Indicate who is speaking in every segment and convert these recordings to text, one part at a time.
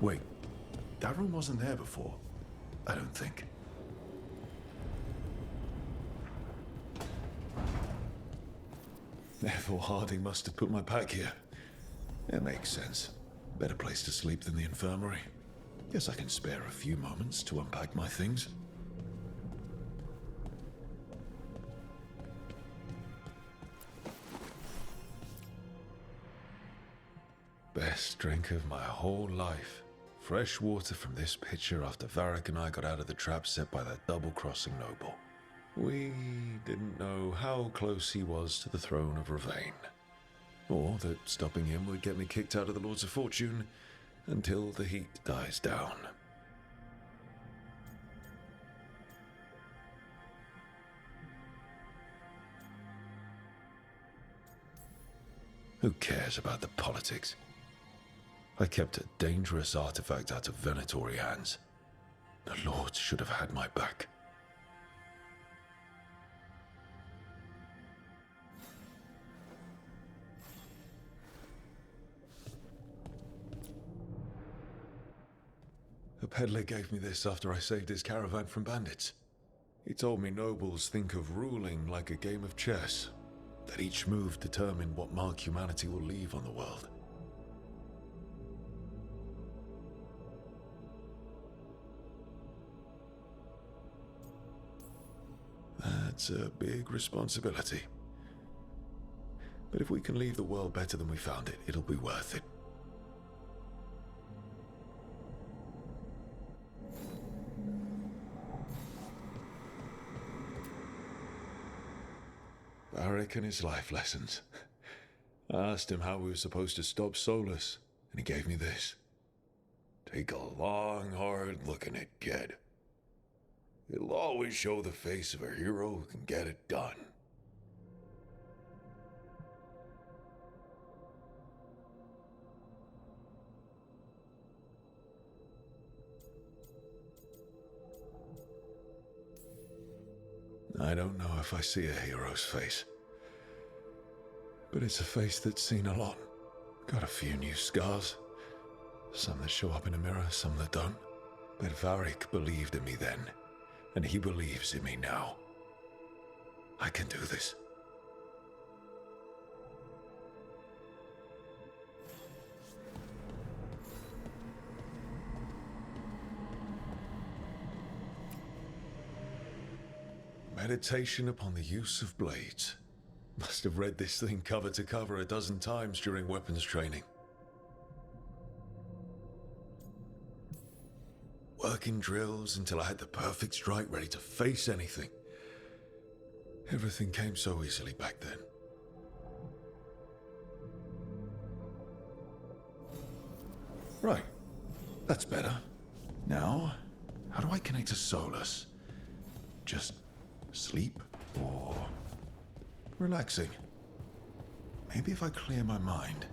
Speaker 1: Wait, that room wasn't there before. I don't think. Therefore, Harding must have put my pack here. It makes sense. Better place to sleep than the infirmary. Guess I can spare a few moments to unpack my things. Best drink of my whole life. Fresh water from this pitcher after Varric and I got out of the trap set by that double-crossing noble. We didn't know how close he was to the throne of Ravane. Or that stopping him would get me kicked out of the Lords of Fortune until the heat dies down. Who cares about the politics? I kept a dangerous artifact out of Venatori hands. The Lords should have had my back. A peddler gave me this after I saved his caravan from bandits. He told me nobles think of ruling like a game of chess, that each move determined what mark humanity will leave on the world. That's a big responsibility. But if we can leave the world better than we found it, it'll be worth it. Varric and his life lessons. I asked him how we were supposed to stop Solus, and he gave me this. Take a long, hard look at it, kid. It'll always show the face of a hero who can get it done. I don't know if I see a hero's face. But it's a face that's seen a lot. Got a few new scars. Some that show up in a mirror, some that don't. But Varric believed in me then, and he believes in me now. I can do this. Meditation upon the use of blades. Must have read this thing cover to cover a dozen times during weapons training. Working drills until I had the perfect strike ready to face anything. Everything came so easily back then. Right. That's better. Now, how do I connect to Solus? Just sleep or relaxing? Maybe if I clear my mind.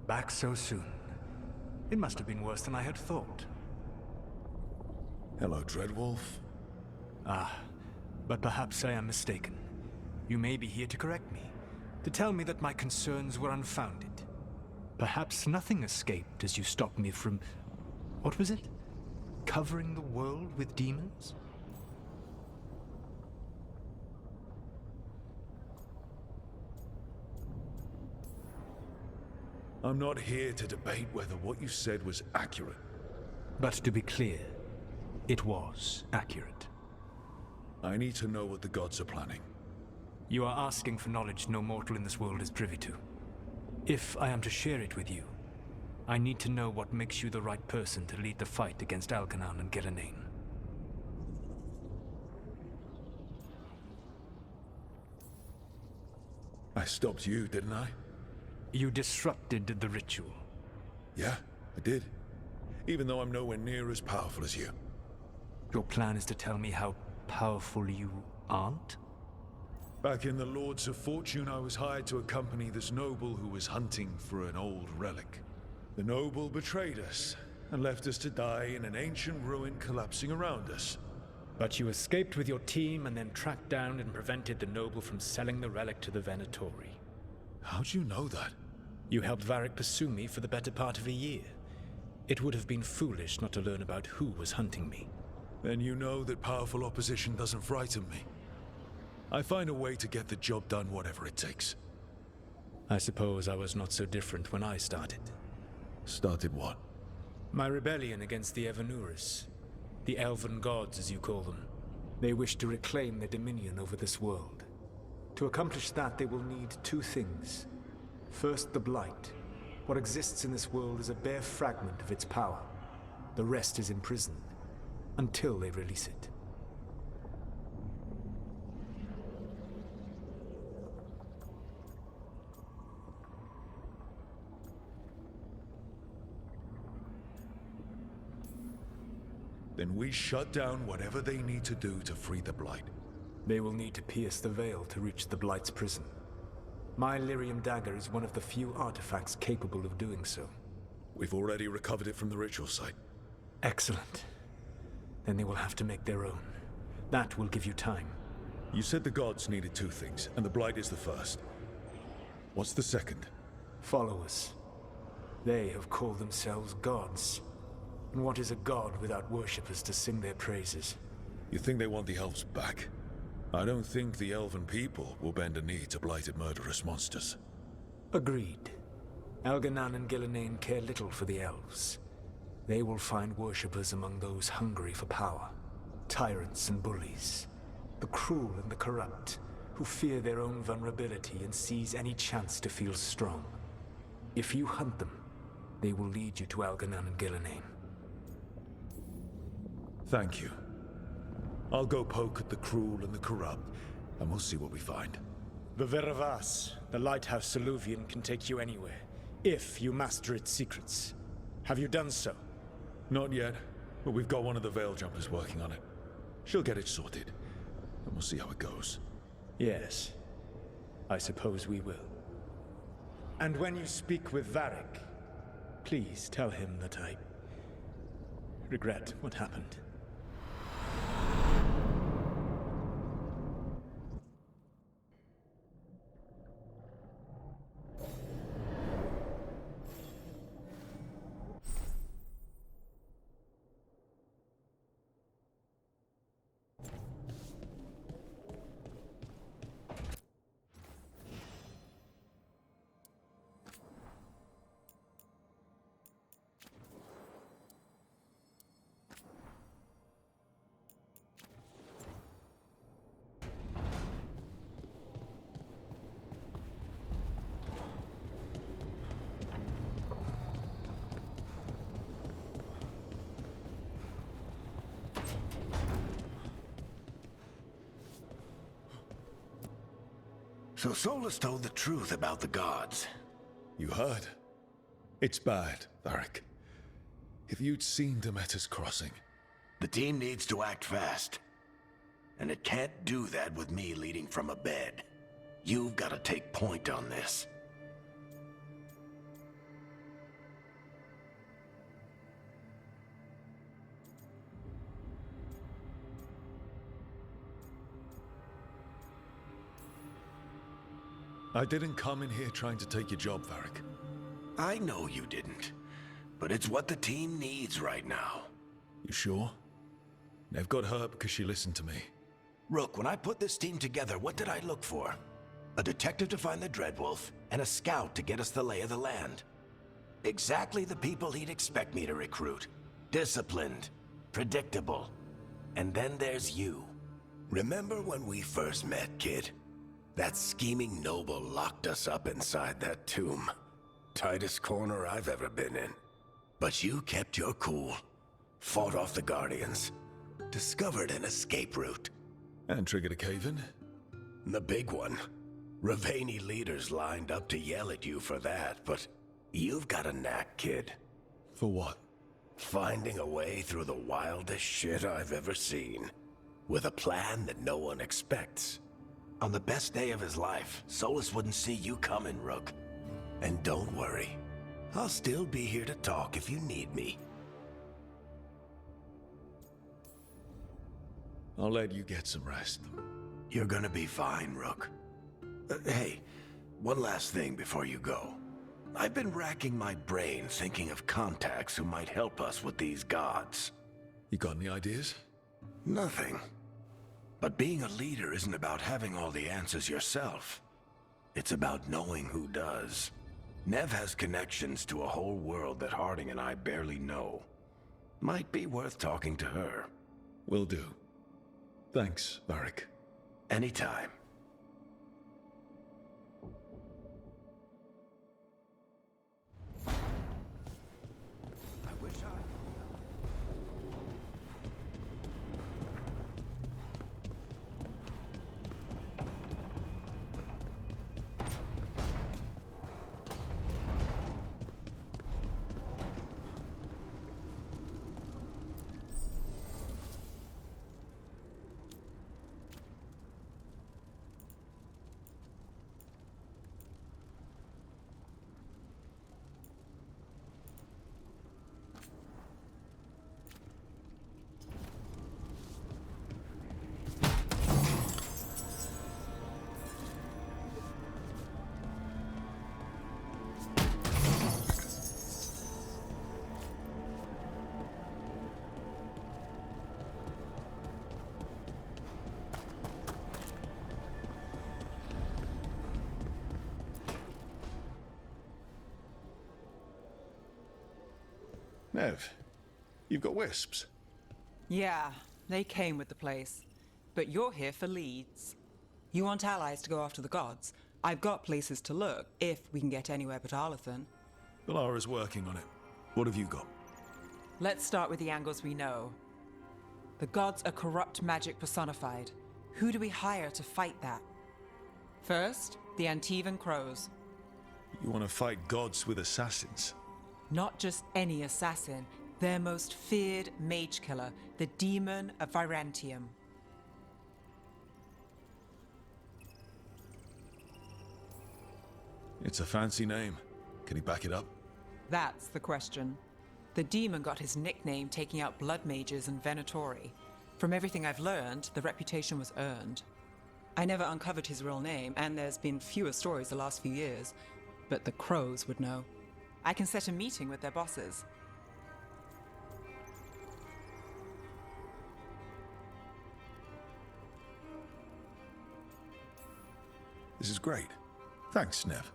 Speaker 2: Back so soon. It must have been worse than I had thought.
Speaker 1: Hello, Dreadwolf.
Speaker 2: But perhaps I am mistaken. You may be here to correct me, to tell me that my concerns were unfounded. Perhaps nothing escaped as you stopped me from... what was it? Covering the world with demons?
Speaker 1: I'm not here to debate whether what you said was accurate.
Speaker 2: But to be clear, it was accurate.
Speaker 1: I need to know what the gods are planning.
Speaker 2: You are asking for knowledge no mortal in this world is privy to. If I am to share it with you, I need to know what makes you the right person to lead the fight against Alkanan and Geranane.
Speaker 1: I stopped you, didn't I?
Speaker 2: You disrupted the ritual.
Speaker 1: Yeah, I did. Even though I'm nowhere near as powerful as you.
Speaker 2: Your plan is to tell me how powerful you aren't?
Speaker 1: Back in the Lords of Fortune, I was hired to accompany this noble who was hunting for an old relic. The noble betrayed us and left us to die in an ancient ruin collapsing around us.
Speaker 2: But you escaped with your team and then tracked down and prevented the noble from selling the relic to the Venatori.
Speaker 1: How'd you know that?
Speaker 2: You helped Varric pursue me for the better part of a year. It would have been foolish not to learn about who was hunting me.
Speaker 1: Then you know that powerful opposition doesn't frighten me. I find a way to get the job done, whatever it takes.
Speaker 2: I suppose I was not so different when I started.
Speaker 1: Started what?
Speaker 2: My rebellion against the Evanuris. The Elven Gods, as you call them. They wish to reclaim their dominion over this world. To accomplish that, they will need two things. First, the Blight. What exists in this world is a bare fragment of its power. The rest is imprisoned, until they release it.
Speaker 1: Then we shut down whatever they need to do to free the Blight.
Speaker 2: They will need to pierce the veil to reach the Blight's prison. My Lyrium dagger is one of the few artifacts capable of doing so.
Speaker 1: We've already recovered it from the ritual site.
Speaker 2: Excellent. Then they will have to make their own. That will give you time.
Speaker 1: You said the gods needed two things, and the Blight is the first. What's the second?
Speaker 2: Followers. They have called themselves gods. And what is a god without worshippers to sing their praises?
Speaker 1: You think they want the elves back? I don't think the elven people will bend a knee to blighted murderous monsters.
Speaker 2: Agreed. Elganan and Gillenane care little for the elves. They will find worshippers among those hungry for power. Tyrants and bullies. The cruel and the corrupt, who fear their own vulnerability and seize any chance to feel strong. If you hunt them, they will lead you to Elganan and Gillenane.
Speaker 1: Thank you. I'll go poke at the cruel and the corrupt, and we'll see what we find.
Speaker 2: The Veravas, the lighthouse Soluvian, can take you anywhere, if you master its secrets. Have you done so?
Speaker 1: Not yet, but we've got one of the Veil Jumpers working on it. She'll get it sorted, and we'll see how it goes.
Speaker 2: Yes, I suppose we will. And when you speak with Varric, please tell him that I regret what happened.
Speaker 3: So Solus told the truth about the gods.
Speaker 1: You heard? It's bad, Varric. If you'd seen Demeter's crossing...
Speaker 3: The team needs to act fast. And it can't do that with me leading from a bed. You've got to take point on this.
Speaker 1: I didn't come in here trying to take your job, Varric.
Speaker 3: I know you didn't. But it's what the team needs right now.
Speaker 1: You sure? Nev got hurt because she listened to me.
Speaker 3: Rook, when I put this team together, what did I look for? A detective to find the Dreadwolf, and a scout to get us the lay of the land. Exactly the people he'd expect me to recruit. Disciplined, predictable. And then there's you. Remember when we first met, kid? That scheming noble locked us up inside that tomb. Tightest corner I've ever been in. But you kept your cool. Fought off the Guardians. Discovered an escape route.
Speaker 1: And triggered a cave-in?
Speaker 3: The big one. Ravani leaders lined up to yell at you for that, but you've got a knack, kid.
Speaker 1: For what?
Speaker 3: Finding a way through the wildest shit I've ever seen. With a plan that no one expects. On the best day of his life, Solus wouldn't see you coming, Rook. And don't worry. I'll still be here to talk if you need me.
Speaker 1: I'll let you get some rest.
Speaker 3: You're gonna be fine, Rook. Hey, one last thing before you go. I've been racking my brain thinking of contacts who might help us with these gods.
Speaker 1: You got any ideas?
Speaker 3: Nothing. But being a leader isn't about having all the answers yourself. It's about knowing who does. Nev has connections to a whole world that Harding and I barely know. Might be worth talking to her.
Speaker 1: Will do. Thanks, Varric.
Speaker 3: Anytime.
Speaker 1: Nev, you've got wisps.
Speaker 4: Yeah, they came with the place. But you're here for leads. You want allies to go after the gods? I've got places to look, if we can get anywhere but Arlathan.
Speaker 1: Valara's working on it. What have you got?
Speaker 4: Let's start with the angles we know. The gods are corrupt magic personified. Who do we hire to fight that? First, the Antivan Crows.
Speaker 1: You want to fight gods with assassins?
Speaker 4: Not just any assassin, their most feared mage killer, the Demon of Virantium.
Speaker 1: It's a fancy name. Can he back it up?
Speaker 4: That's the question. The demon got his nickname taking out blood mages and Venatori. From everything I've learned, the reputation was earned. I never uncovered his real name, and there's been fewer stories the last few years, but the Crows would know. I can set a meeting with their bosses.
Speaker 1: This is great. Thanks, Nev.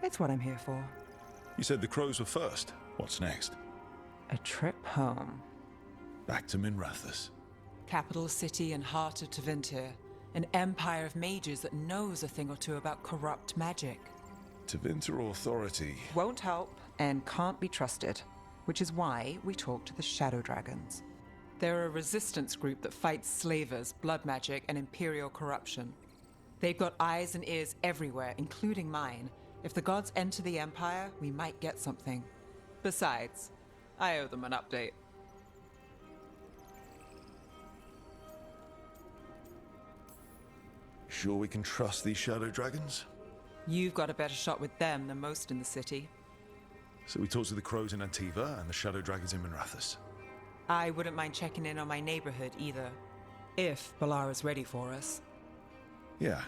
Speaker 4: It's what I'm here for.
Speaker 1: You said the Crows were first. What's next?
Speaker 4: A trip home.
Speaker 1: Back to Minrathous.
Speaker 4: Capital city and heart of Tevinter. An empire of mages that knows a thing or two about corrupt magic.
Speaker 1: Tevinter Authority.
Speaker 4: Won't help and can't be trusted, which is why we talk to the Shadow Dragons. They're a resistance group that fights slavers, blood magic, and imperial corruption. They've got eyes and ears everywhere, including mine. If the gods enter the Empire, we might get something. Besides, I owe them an update.
Speaker 1: Sure we can trust these Shadow Dragons?
Speaker 4: You've got a better shot with them than most in the city.
Speaker 1: So we talk to the Crows in Antiva and the Shadow Dragons in Minrathous.
Speaker 4: I wouldn't mind checking in on my neighborhood either. If Balara's ready for us.
Speaker 1: Yeah.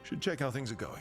Speaker 1: Should check how things are going.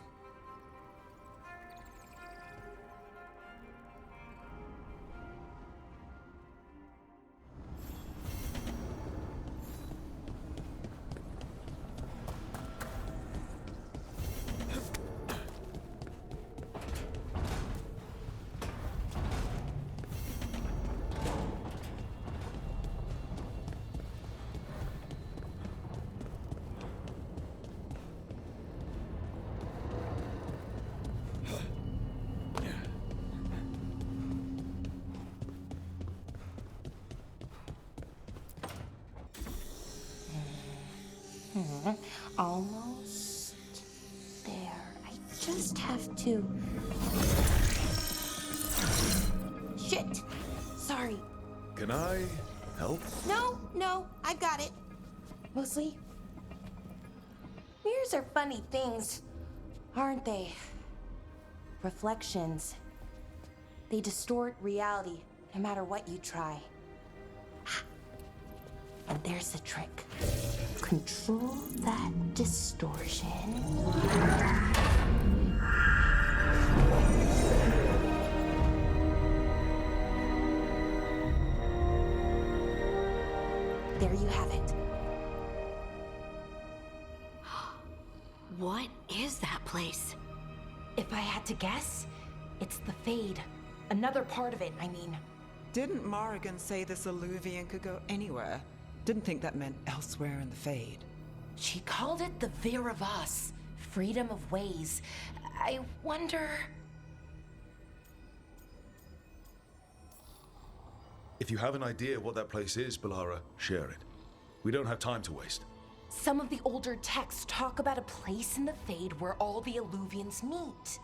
Speaker 5: Almost there. I just have to. Shit! Sorry.
Speaker 1: Can I help?
Speaker 5: No, I've got it. Mostly, mirrors are funny things, aren't they? Reflections. They distort reality, no matter what you try. And there's the trick. Control that distortion. There you have it.
Speaker 6: What is that place?
Speaker 5: If I had to guess, it's the Fade. Another part of it, I mean.
Speaker 4: Didn't Morrigan say this Illuvian could go anywhere? Didn't think that meant elsewhere in the Fade.
Speaker 5: She called it the Veer of Us, freedom of ways. I wonder...
Speaker 1: If you have an idea what that place is, Balara, share it. We don't have time to waste.
Speaker 5: Some of the older texts talk about a place in the Fade where all the Illuvians meet.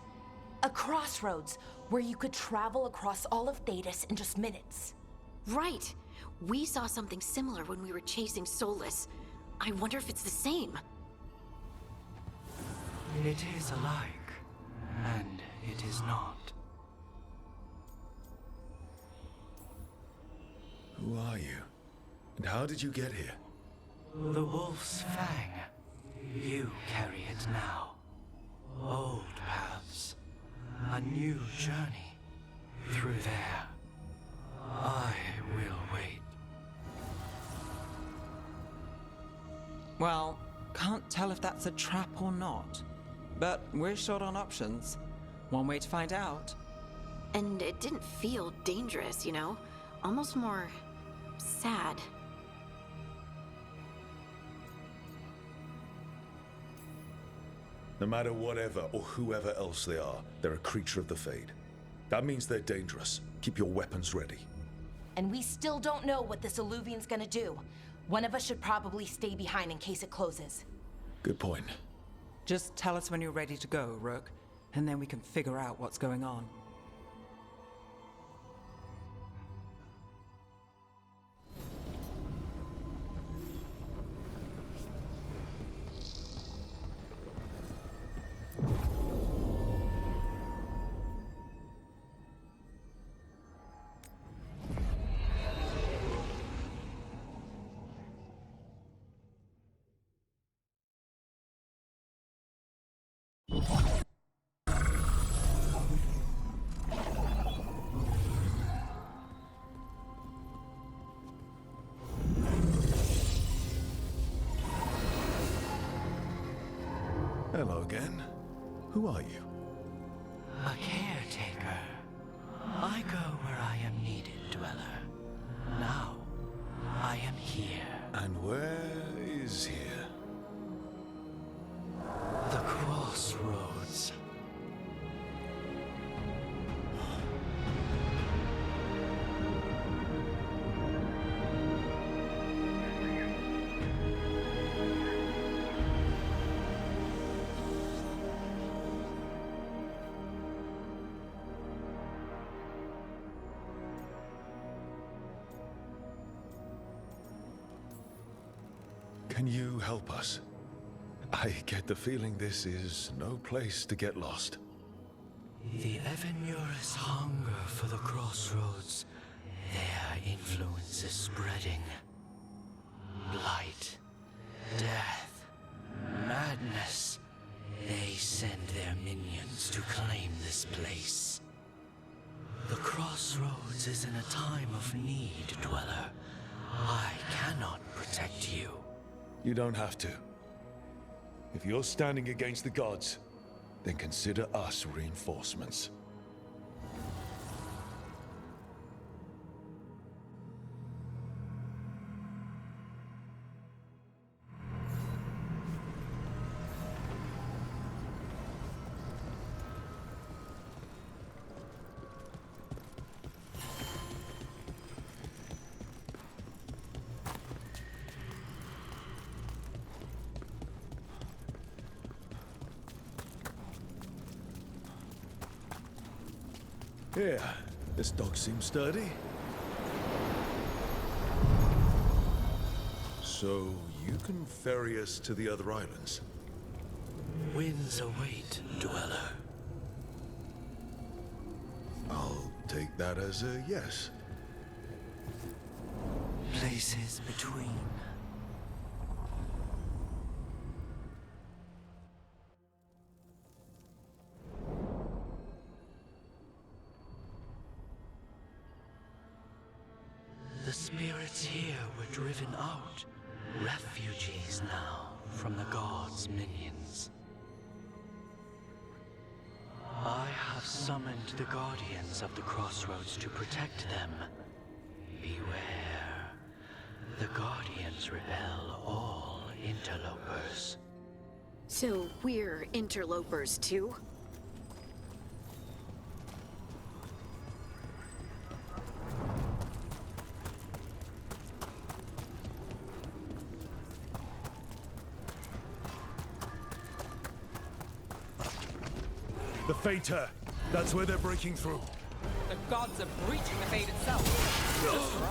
Speaker 5: A crossroads where you could travel across all of Thedas in just minutes.
Speaker 6: Right. We saw something similar when we were chasing Solus. I wonder if it's the same.
Speaker 2: It is alike, and it is not.
Speaker 1: Who are you? And how did you get here?
Speaker 2: The Wolf's Fang. You carry it now. Old paths. A new journey. Through there. I will wait.
Speaker 4: Well, can't tell if that's a trap or not. But we're short on options. One way to find out.
Speaker 6: And it didn't feel dangerous, you know? Almost more... sad.
Speaker 1: No matter whatever or whoever else they are, they're a creature of the Fade. That means they're dangerous. Keep your weapons ready.
Speaker 5: And we still don't know what this Illuvian's gonna do. One of us should probably stay behind in case it closes.
Speaker 1: Good point.
Speaker 4: Just tell us when you're ready to go, Rook, and then we can figure out what's going on.
Speaker 1: Hello again. Who are you?
Speaker 2: A caretaker. I go where I am needed, Dweller. Now, I am here.
Speaker 1: And where is here?
Speaker 2: The crossroads.
Speaker 1: Can you help us? I get the feeling this is no place to get lost.
Speaker 2: The Evanurus hunger for the crossroads. Their influence is spreading. Blight, death, madness. They send their minions to claim this place. The crossroads is in a time of need, Dweller. I cannot protect you.
Speaker 1: You don't have to. If you're standing against the gods, then consider us reinforcements. Yeah, this dog seems sturdy. So you can ferry us to the other islands?
Speaker 7: Winds await, dweller.
Speaker 1: I'll take that as a yes.
Speaker 7: Places between. The spirits here were driven out, refugees now from the gods' minions. I have summoned the guardians of the crossroads to protect them. Beware. The guardians repel all interlopers.
Speaker 6: So we're interlopers too?
Speaker 8: The Fater. That's where they're breaking through.
Speaker 4: The gods are breaching the fate itself. Just for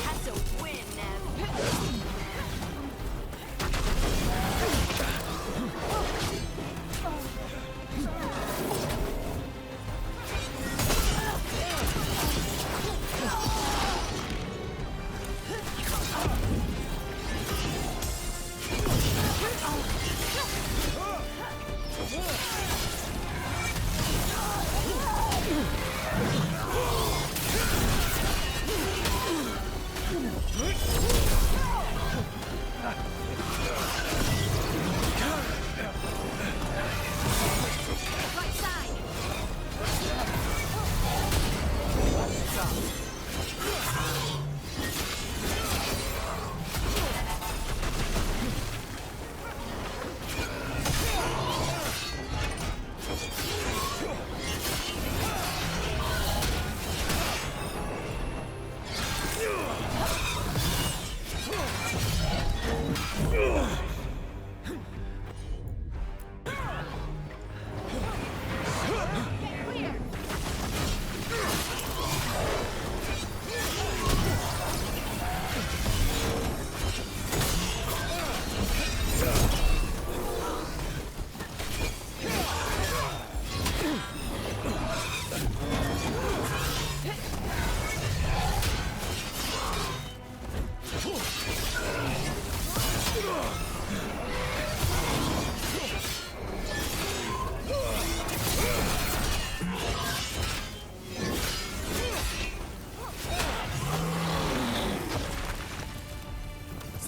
Speaker 6: That's a win, Nev.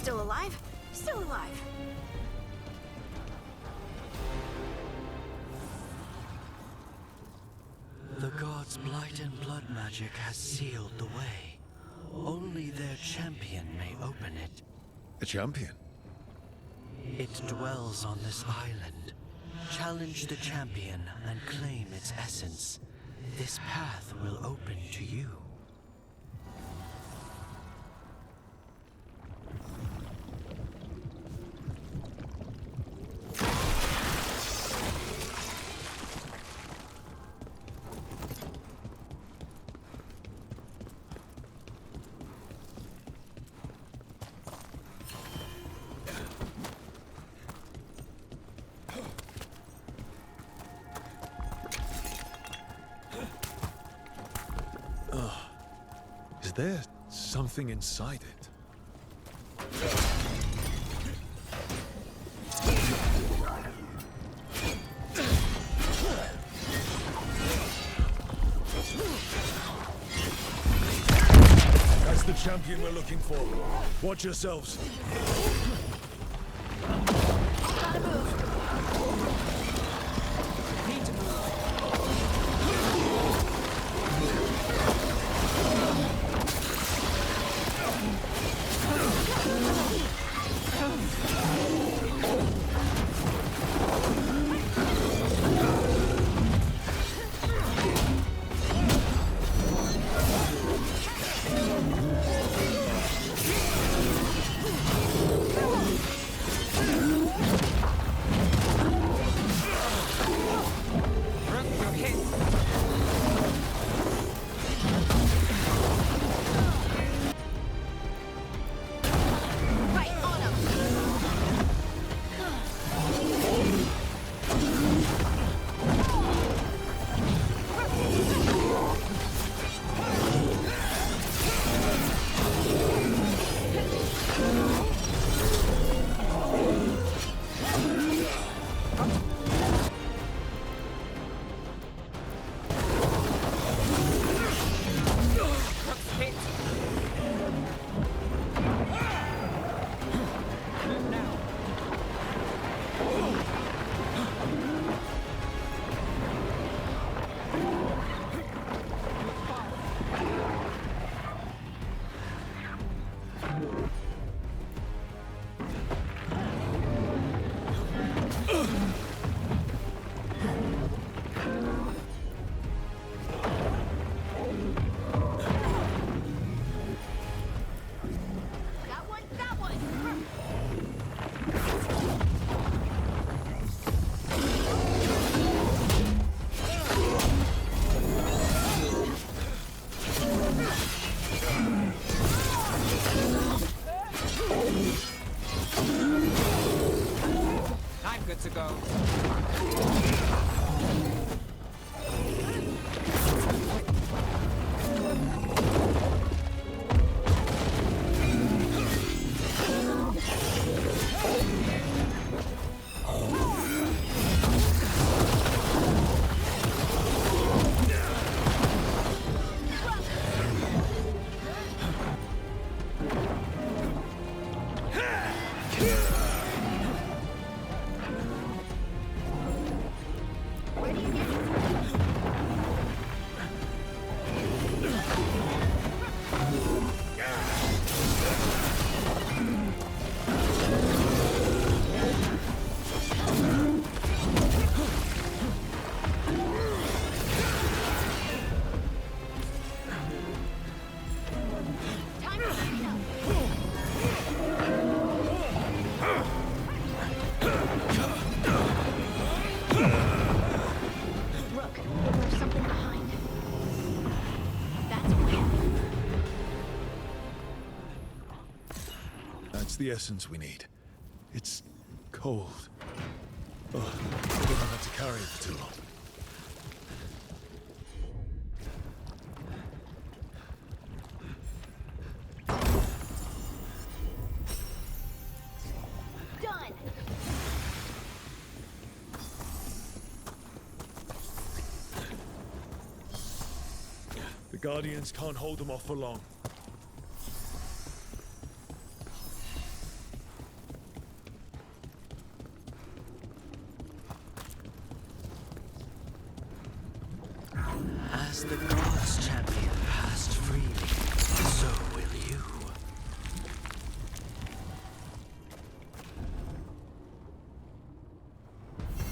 Speaker 6: Still alive? Still alive.
Speaker 7: The gods' blight and blood magic has sealed the way. Only their champion may open it.
Speaker 1: A champion?
Speaker 7: It dwells on this island. Challenge the champion and claim its essence. This path will open to you.
Speaker 1: Is there something inside it?
Speaker 8: That's the champion we're looking for. Watch yourselves.
Speaker 6: Gotta move.
Speaker 4: need to move. go.
Speaker 6: Look, it left something behind. That's weird.
Speaker 1: That's the essence we need. It's cold. Oh, I don't have to carry it for too long.
Speaker 6: Done.
Speaker 8: The Guardians can't hold them off for long.
Speaker 7: As the gods' champion passed freely, so will you.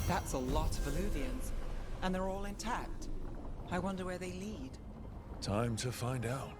Speaker 4: That's a lot of Illuvians, and they're all intact. I wonder where they lead.
Speaker 1: Time to find out.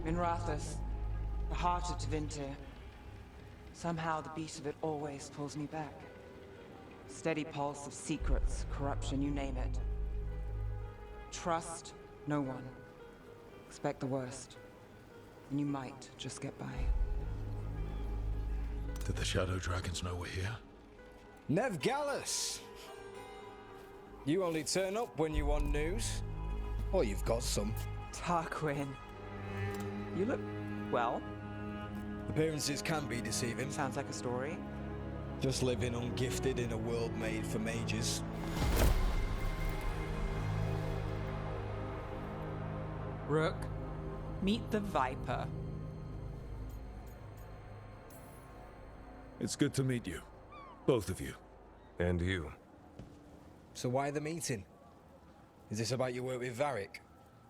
Speaker 4: Minrathous, the heart of Tevinter. Somehow the beat of it always pulls me back. Steady pulse of secrets, corruption, you name it. Trust no one. Expect the worst. And you might just get by.
Speaker 1: Did the Shadow Dragons know we're here?
Speaker 9: Nev Gallus! You only turn up when you want news. Or you've got some.
Speaker 4: Tarquin. You look, well,
Speaker 9: Appearances can be deceiving.
Speaker 4: sounds like a story.
Speaker 9: Just living ungifted in a world made for mages.
Speaker 4: Rook, meet the Viper.
Speaker 8: It's good to meet you. Both of you.
Speaker 10: And you.
Speaker 9: So why the meeting? Is this about your work with Varric?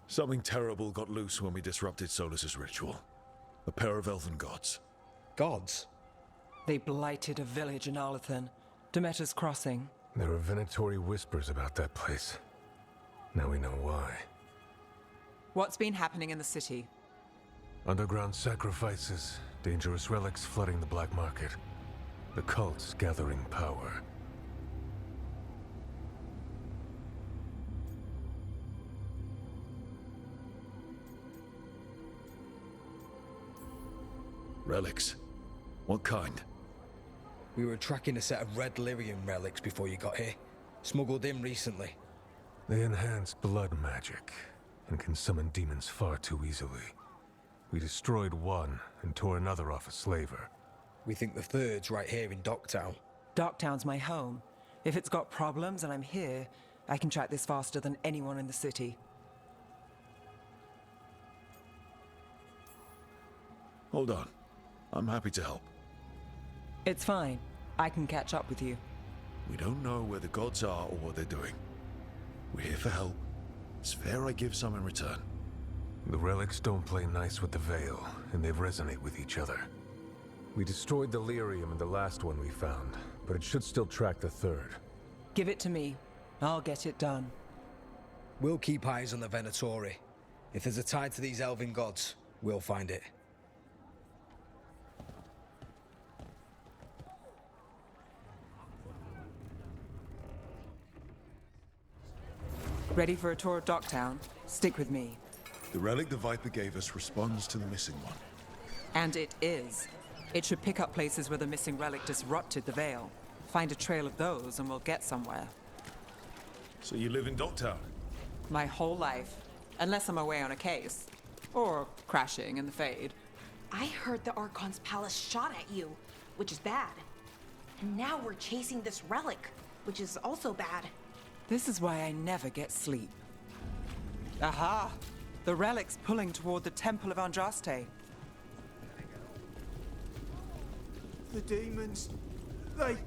Speaker 1: Something terrible got loose when we disrupted Solus's ritual. A pair of elven gods.
Speaker 9: Gods?
Speaker 4: They blighted a village in Arlathan, Demeter's Crossing.
Speaker 10: There are venatory whispers about that place. Now we know why.
Speaker 4: What's been happening in the city?
Speaker 10: Underground sacrifices, dangerous relics flooding the black market. The cults gathering power.
Speaker 1: Relics? What kind?
Speaker 9: We were tracking a set of red lyrium relics before you got here. Smuggled in recently.
Speaker 10: They enhance blood magic and can summon demons far too easily. We destroyed one and tore another off a slaver.
Speaker 9: We think the third's right here in Docktown.
Speaker 4: Docktown's my home. If it's got problems and I'm here, I can track this faster than anyone in the city.
Speaker 1: Hold on. I'm happy to help.
Speaker 4: It's fine. I can catch up with you.
Speaker 1: We don't know where the gods are or what they're doing. We're here for help. It's fair I give some in return.
Speaker 10: The relics don't play nice with the Veil, and they resonate with each other. We destroyed the lyrium in the last one we found, but it should still track the third.
Speaker 4: Give it to me. I'll get it done.
Speaker 9: We'll keep eyes on the Venatori. If there's a tie to these elven gods, we'll find it.
Speaker 4: Ready for a tour of Docktown? Stick with me.
Speaker 1: The relic the Viper gave us responds to the missing one.
Speaker 4: And it is. It should pick up places where the missing relic disrupted the Veil. Find a trail of those and we'll get somewhere.
Speaker 1: So you live in Docktown?
Speaker 4: My whole life. Unless I'm away on a case. Or crashing in the Fade.
Speaker 5: I heard the Archon's palace shot at you, which is bad. And now we're chasing this relic, which is also bad.
Speaker 4: This is why I never get sleep. Aha! The relic's pulling toward the Temple of Andraste.
Speaker 11: The demons, they...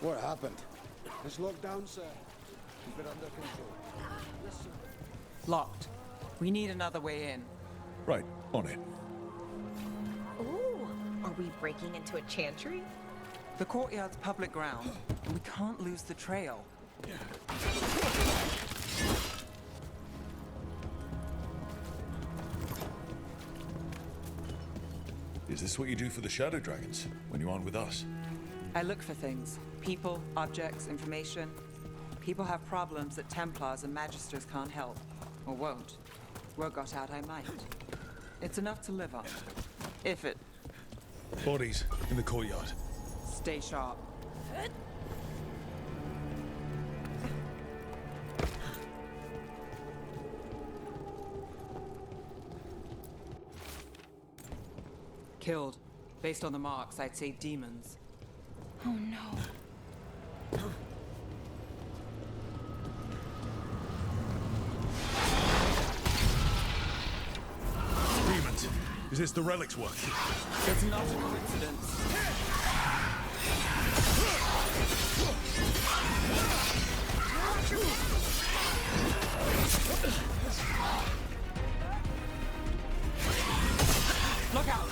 Speaker 12: What happened? It's locked down, sir. Keep it under control. Yes, sir.
Speaker 4: Locked. We need another way in.
Speaker 1: Right, on it.
Speaker 13: Ooh, are we breaking into a chantry?
Speaker 4: The courtyard's public ground, and we can't lose the trail.
Speaker 1: Is this what you do for the Shadow Dragons, when you aren't with us?
Speaker 4: I look for things. People, objects, information. People have problems that Templars and Magisters can't help. Or won't. Word got out I might. It's enough to live on. If it...
Speaker 1: Bodies in the courtyard.
Speaker 4: Stay sharp. Killed. Based on the marks, I'd say demons.
Speaker 5: Oh no.
Speaker 1: Demons. Is this the relic's work?
Speaker 4: It's not a coincidence. Look out!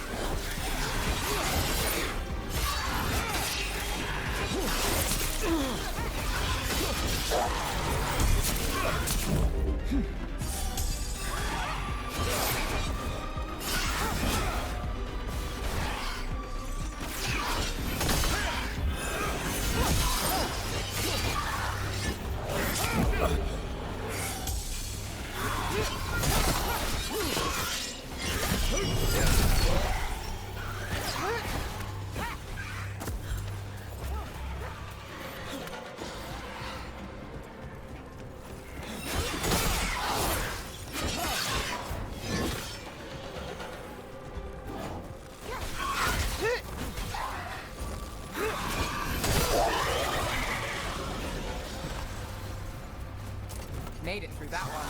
Speaker 4: Made it through that one.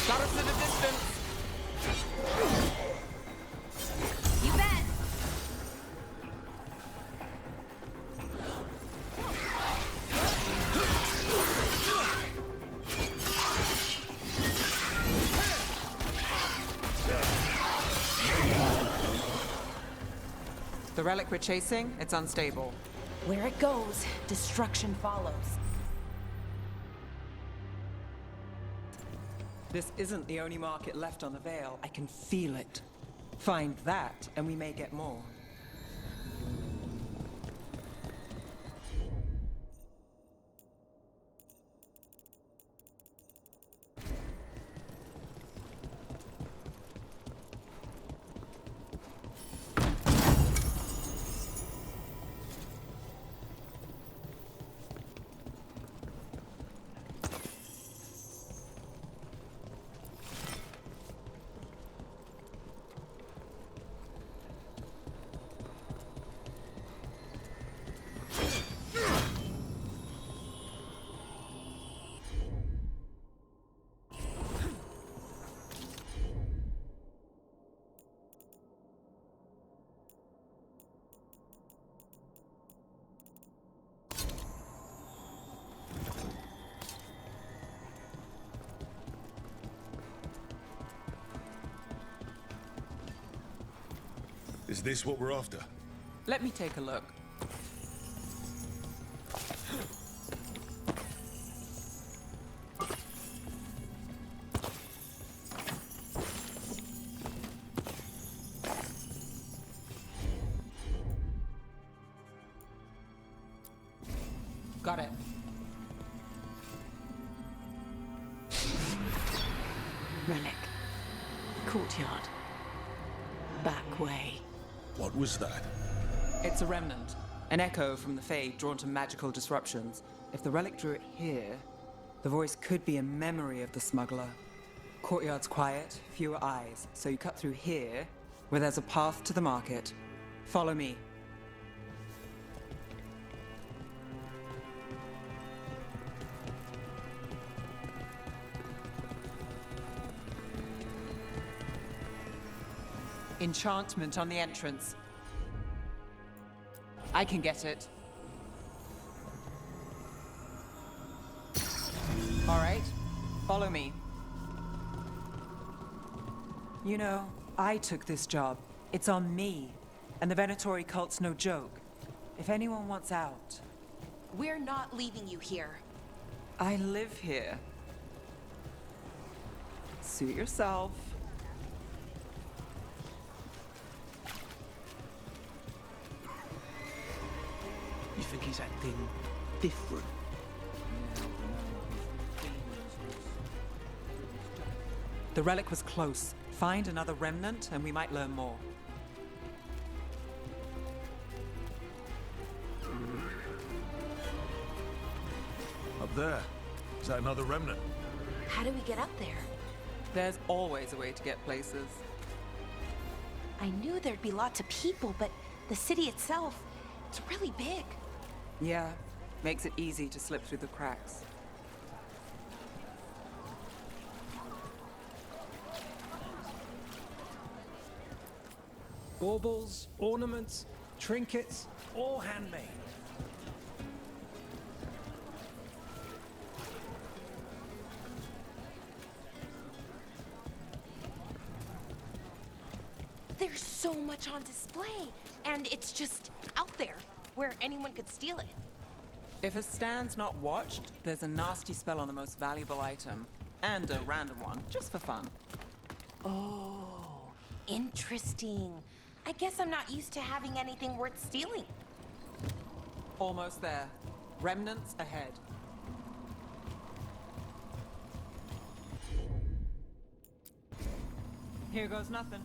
Speaker 4: Got us in the distance.
Speaker 5: You bet.
Speaker 4: The relic we're chasing, it's unstable.
Speaker 5: Where it goes, destruction follows.
Speaker 4: This isn't the only market left on the Veil. I can feel it. Find that, and we may get more.
Speaker 8: Is this what we're after?
Speaker 4: Let me take a look. Got it.
Speaker 6: Relic. Courtyard. Back way.
Speaker 8: What was that?
Speaker 4: It's a remnant. An echo from the Fade drawn to magical disruptions. If the relic drew it here, the voice could be a memory of the smuggler. Courtyard's quiet, fewer eyes, so you cut through here, where there's a path to the market. Follow me. Enchantment on the entrance. I can get it. All right, follow me. You know, I took this job. It's on me. And the Venatori cult's no joke. If anyone wants out...
Speaker 5: We're not leaving you here.
Speaker 4: I live here. Suit yourself.
Speaker 11: You think he's acting different?
Speaker 4: The relic was close. Find another remnant and we might learn more.
Speaker 8: Up there. Is that another remnant?
Speaker 5: How do we get up there?
Speaker 4: There's always a way to get places.
Speaker 5: I knew there'd be lots of people, but the city itself, it's really big.
Speaker 4: Yeah, makes it easy to slip through the cracks.
Speaker 9: Baubles, ornaments, trinkets, all handmade.
Speaker 5: There's so much on display, and it's just out there, where anyone could steal it.
Speaker 4: If a stand's not watched, there's a nasty spell on the most valuable item. And a random one, just for fun.
Speaker 5: Oh, interesting. I guess I'm not used to having anything worth stealing.
Speaker 4: Almost there. Remnants ahead. Here goes nothing.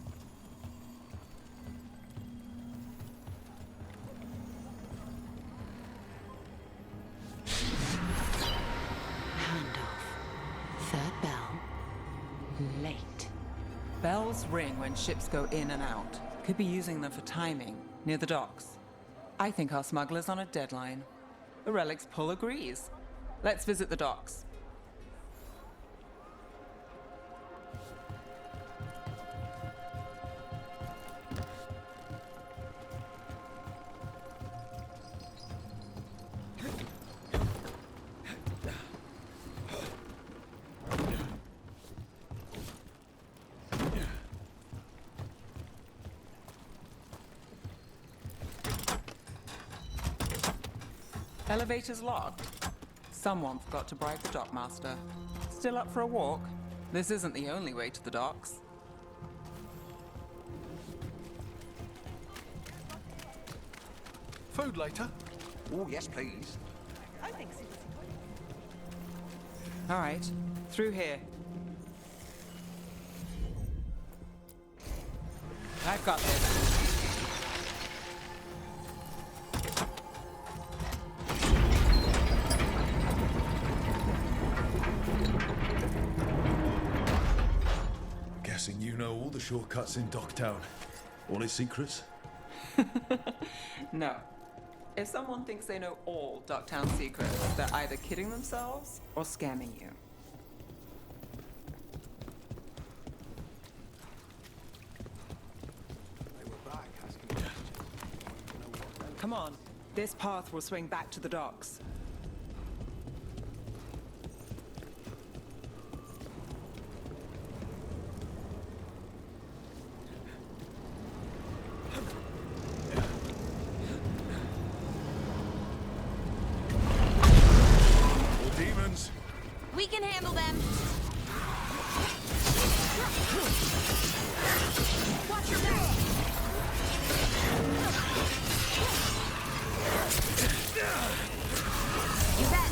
Speaker 6: Handoff. Third bell. Late.
Speaker 4: Bells ring when ships go in and out. Could be using them for timing, near the docks. I think our smuggler's on a deadline. The relic's pull agrees. Let's visit the docks. Elevator's locked. Someone forgot to bribe the dockmaster. Still up for a walk? This isn't the only way to the docks.
Speaker 2: Food later?
Speaker 11: Oh, yes, please.
Speaker 13: I think so.
Speaker 4: All right, through here. I've got this.
Speaker 1: Guessing you know all the shortcuts in Docktown. All its secrets?
Speaker 4: No. If someone thinks they know all Docktown secrets, they're either kidding themselves or scamming you. Come on. This path will swing back to the docks.
Speaker 1: Demons!
Speaker 6: We can handle them. Watch your back. You bet.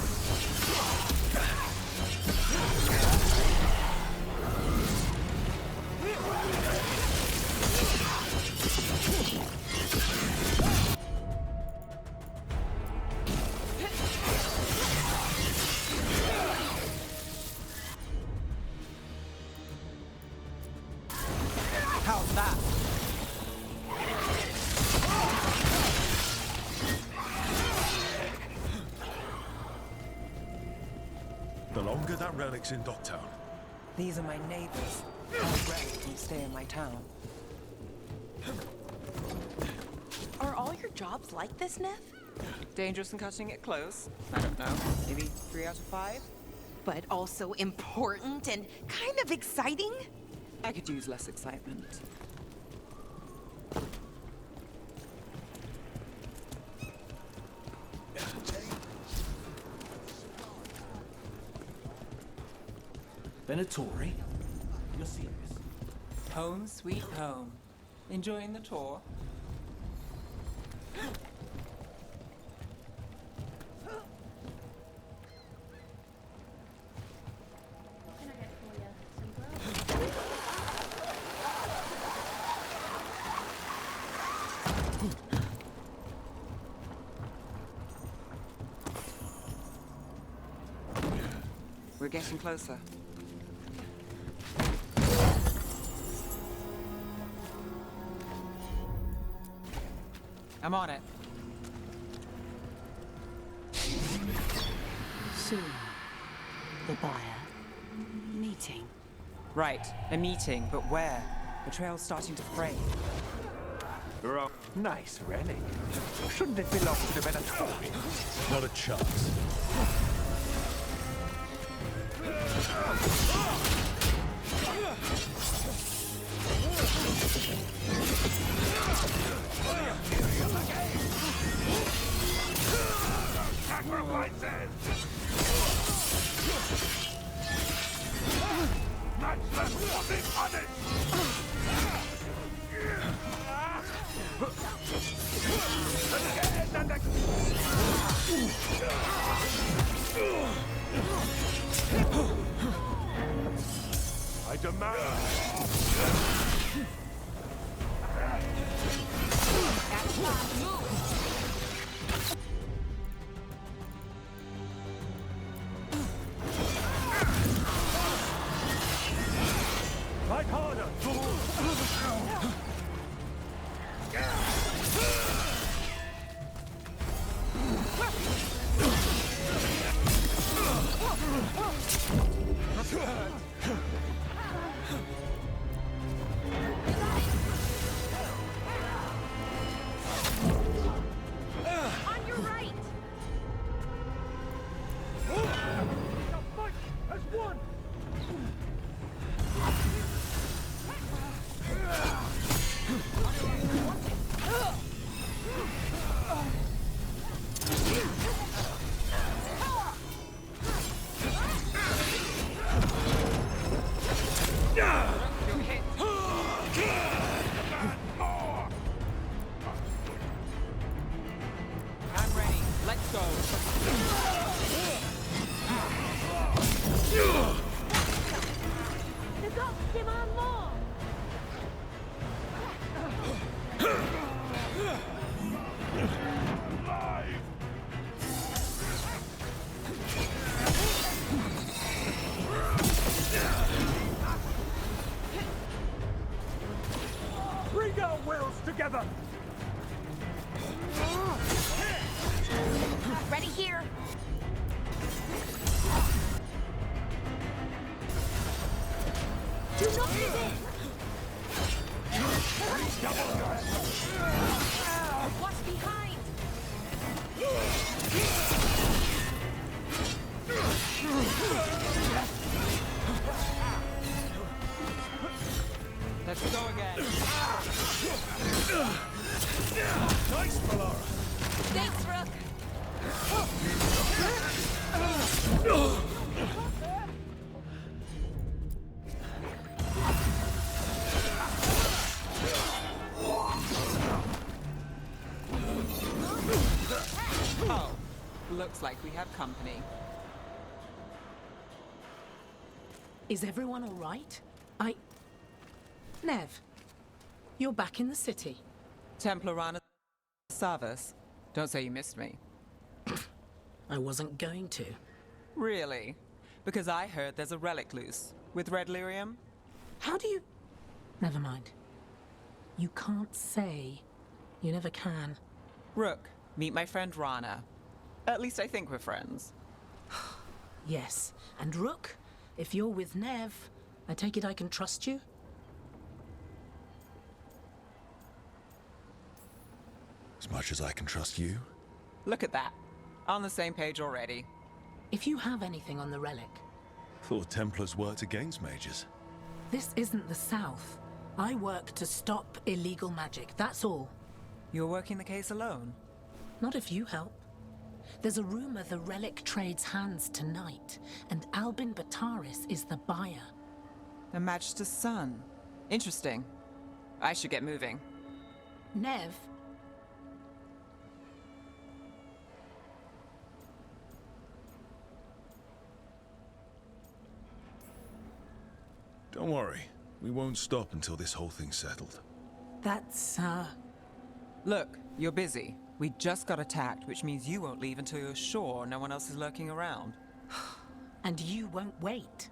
Speaker 4: How's that?
Speaker 1: The longer that relic's in Docktown.
Speaker 4: These are my neighbors. I'll rest and stay in my town.
Speaker 13: Are all your jobs like this, Neff?
Speaker 4: Dangerous and cutting it close? I don't know. Maybe 3 out of 5?
Speaker 13: But also important and kind of exciting?
Speaker 4: I could use less excitement.
Speaker 11: Venatori? You're serious?
Speaker 4: Home sweet home. Enjoying the tour? We're getting closer. I'm on it.
Speaker 6: Soon, the buyer. Meeting.
Speaker 4: Right, a meeting, but where? The trail's starting to fray.
Speaker 11: Nice relic. Shouldn't it belong to the Venatori?
Speaker 1: Not a chance.
Speaker 8: I demand.
Speaker 11: Fight harder!
Speaker 13: Demand more!
Speaker 8: Bring our wills together!
Speaker 13: Ready here! Do not give in! What's behind?
Speaker 4: Let's go again.
Speaker 8: Nice, Valara!
Speaker 13: Thanks, Rook!
Speaker 4: Oh, looks like we have company.
Speaker 14: Is everyone all right? Nev, you're back in the city.
Speaker 4: Templar Rana Savas. Don't say you missed me.
Speaker 14: I wasn't going to.
Speaker 4: Really? Because I heard there's a relic loose. With red lyrium?
Speaker 14: How do you... Never mind. You can't say. You never can.
Speaker 4: Rook, meet my friend Rana. At least I think we're friends.
Speaker 14: Yes. And Rook, if you're with Nev, I take it I can trust you?
Speaker 1: As much as I can trust you.
Speaker 4: Look at that. On the same page already.
Speaker 14: If you have anything on the relic...
Speaker 1: Thought Templars worked against mages.
Speaker 14: This isn't the South. I work to stop illegal magic, that's all.
Speaker 4: You're working the case alone?
Speaker 14: Not if you help. There's a rumor the relic trades hands tonight, and Albin Bataris is the buyer.
Speaker 4: A Magister's son. Interesting. I should get moving.
Speaker 14: Nev?
Speaker 1: Don't worry. We won't stop until this whole thing's settled.
Speaker 14: That's,
Speaker 4: Look, you're busy. We just got attacked, which means you won't leave until you're sure no one else is lurking around.
Speaker 14: And you won't wait.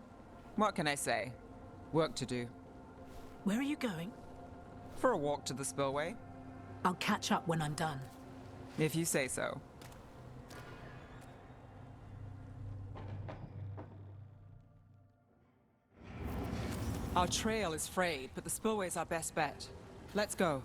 Speaker 4: What can I say? Work to do.
Speaker 14: Where are you going?
Speaker 4: For a walk to the spillway.
Speaker 14: I'll catch up when I'm done.
Speaker 4: If you say so. Our trail is frayed, but the spillway's our best bet. Let's go.